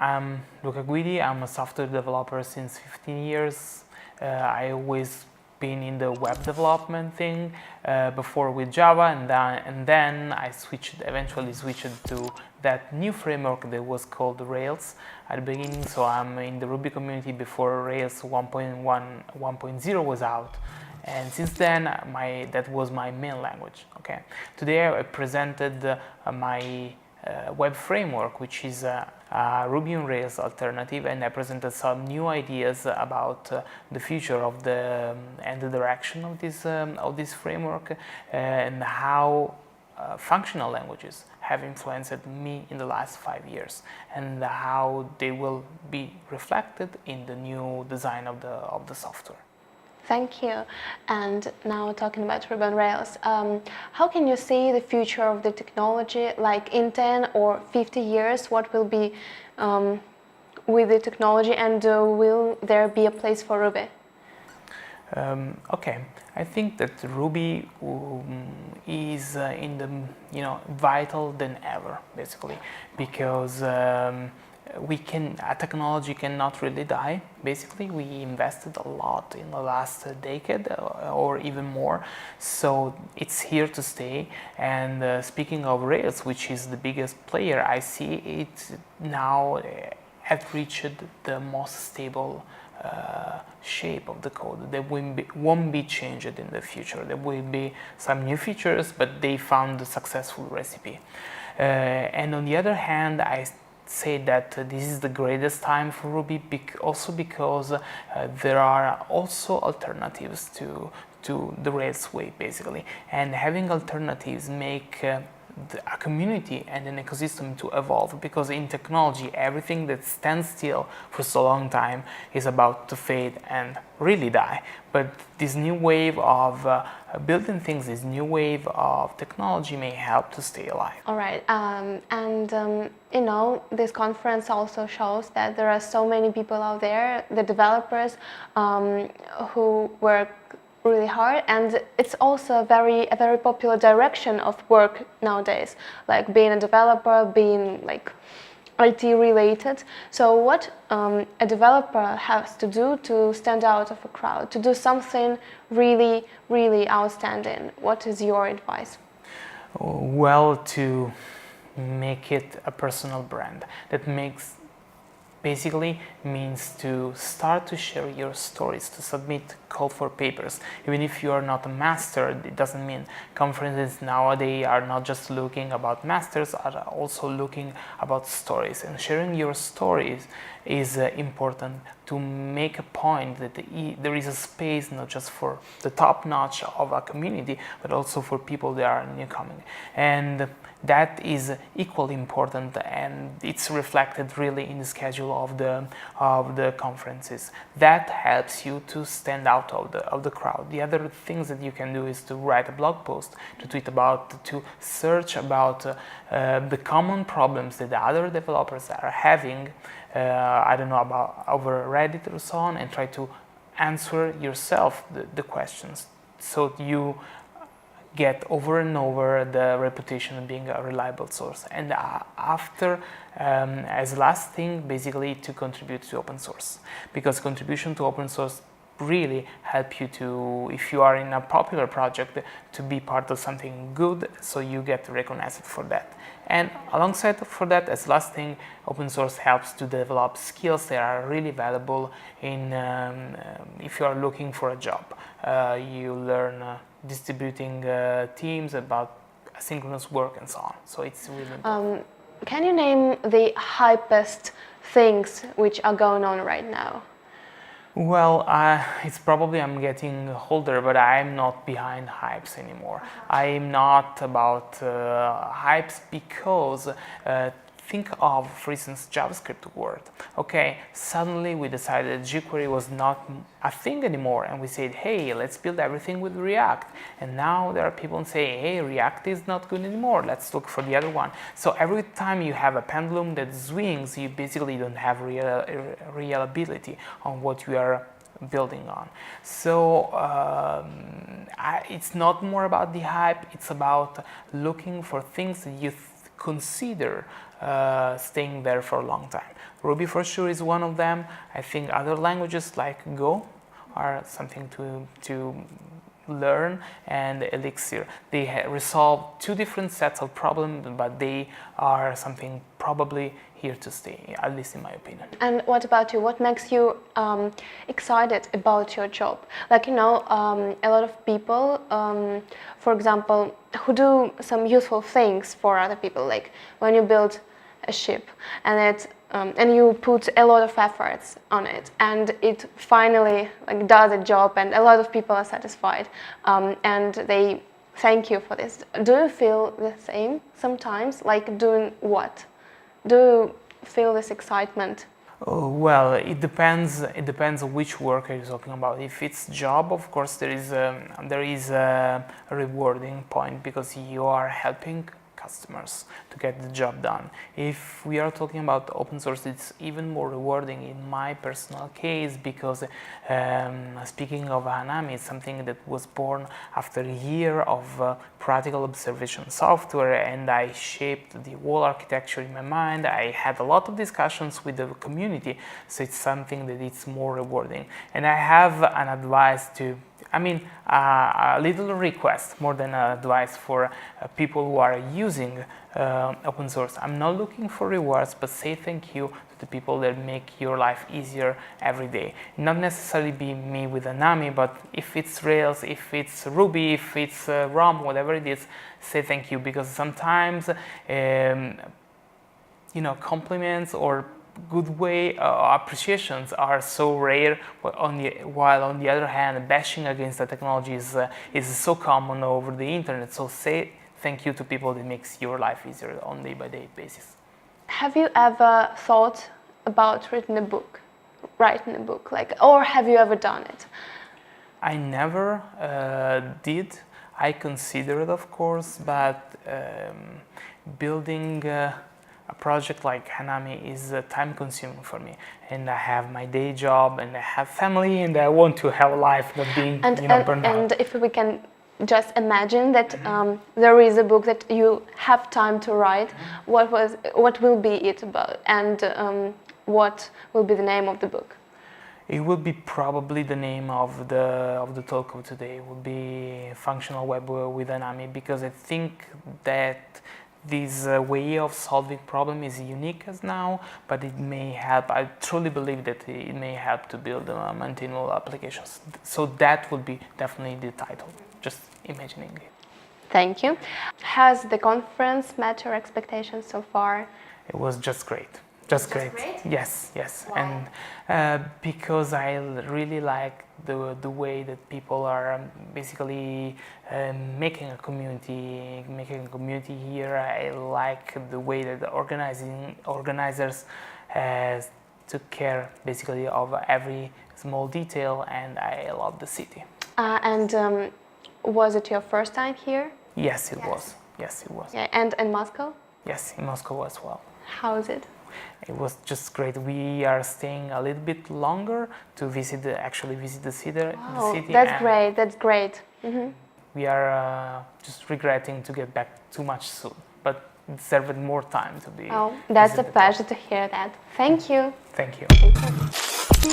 I'm Luca Guidi. I'm a software developer since 15 years. I always been in the web development thing before with Java, and then I eventually switched to that new framework that was called Rails at the beginning. So I'm in the Ruby community before Rails 1.1.0 was out. And since then, that was my main language. Okay. Today I presented my web framework, which is a Ruby on Rails alternative, and I presented some new ideas about the future of and the direction of this framework, and how functional languages have influenced me in the last 5 years, and how they will be reflected in the new design of the software. Thank you. And now talking about Ruby on Rails, how can you see the future of the technology, like in 10 or 50 years, what will be with the technology, and will there be a place for Ruby? Okay, I think that Ruby is in the vital than ever, basically, because a technology cannot really die. Basically, we invested a lot in the last decade or even more, so it's here to stay. And speaking of Rails, which is the biggest player, I see it now have reached the most stable shape of the code that won't be changed in the future. There will be some new features, but they found a successful recipe. And on the other hand, I say that this is the greatest time for Ruby, also because there are also alternatives to the Rails way, basically. And having alternatives make a community and an ecosystem to evolve, because in technology everything that stands still for so long time is about to fade and really die. But this new wave of building things, this new wave of technology may help to stay alive. All right, this conference also shows that there are so many people out there, the developers who work really hard, and it's also a very popular direction of work nowadays, like being a developer, being like IT related. So what a developer has to do to stand out of a crowd, to do something really outstanding? What is your advice? Well, to make it a personal brand. That basically means to start to share your stories, to submit call for papers. Even if you are not a master, it doesn't mean. Conferences nowadays are not just looking about masters, are also looking about stories. And sharing your stories is important to make a point that there is a space not just for the top notch of a community, but also for people that are newcoming. And that is equally important, and it's reflected really in the schedule of the conferences. That helps you to stand out of the crowd. The other things that you can do is to write a blog post, to tweet about, to search about the common problems that the other developers are having. I don't know, about over Reddit or so on, and try to answer yourself the questions, so you get over and over the reputation of being a reliable source. And after, as last thing, basically to contribute to open source, because contribution to open source really help you to, if you are in a popular project, to be part of something good, so you get recognized for that. And alongside for that, as last thing, open source helps to develop skills that are really valuable in if you are looking for a job. You learn distributing teams, about asynchronous work, and so on. So it's really important. Can you name the hypest things which are going on right now? Well, it's probably I'm getting older, but I'm not behind hypes anymore. I'm not about hypes, because think of, for instance, JavaScript world. Okay, suddenly we decided jQuery was not a thing anymore, and we said, hey, let's build everything with React. And now there are people who say, hey, React is not good anymore, let's look for the other one. So every time you have a pendulum that swings, you basically don't have reliability on what you are building on. So it's not more about the hype, it's about looking for things that you consider staying there for a long time. Ruby for sure is one of them. I think other languages like Go are something to learn, and Elixir. They resolve two different sets of problems, but they are something probably here to stay, at least in my opinion. And what about you? What makes you excited about your job? Like, you know, a lot of people, for example, who do some useful things for other people, like when you build a ship and you put a lot of efforts on it, and it finally like does a job, and a lot of people are satisfied, and they thank you for this. Do you feel the same sometimes? Like doing what? Do you feel this excitement? Oh, well, it depends. It depends on which work are you talking about. If it's job, of course, there is a rewarding point because you are helping customers to get the job done. If we are talking about open source, it's even more rewarding in my personal case because speaking of Hanami, it's something that was born after a year of practical observation software, and I shaped the whole architecture in my mind. I had a lot of discussions with the community, so it's something that it's more rewarding. And I have an advice a little request more than an advice for people who are using open source. I'm not looking for rewards, but say thank you to the people that make your life easier every day. Not necessarily be me with Hanami, but if it's Rails, if it's Ruby, if it's ROM, whatever it is, say thank you, because sometimes compliments or good way appreciations are so rare, while on the other hand bashing against the technology is so common over the internet. So say thank you to people that makes your life easier on day-by-day basis. Have you ever thought about writing a book, or have you ever done it? I never did. I considered, of course, but building a project like Hanami is time-consuming for me, and I have my day job, and I have family, and I want to have a life not being burned out. And if we can just imagine that there is a book that you have time to write, what will be it about, and what will be the name of the book? It will be probably the name of the talk of today. It will be Functional Web with Hanami, because I think that this way of solving problem is unique as now, but it may help. I truly believe that it may help to build maintainable applications. So that would be definitely the title, just imagining it. Thank you. Has the conference met your expectations so far? It was just great. Just great. Yes. Why? And because I really like the way that people are basically making a community here. I like the way that the organizers took care basically of every small detail, and I love the city. Was it your first time here? Yes, it was. Yes, it was. Yeah, and in Moscow? Yes, in Moscow as well. How is it? It was just great. We are staying a little bit longer to actually visit the city. That's great. That's great. Mm-hmm. We are just regretting to get back too much soon, but deserved more time to be. Oh, that's a pleasure to hear that. Thank you. Thank you. Thank you.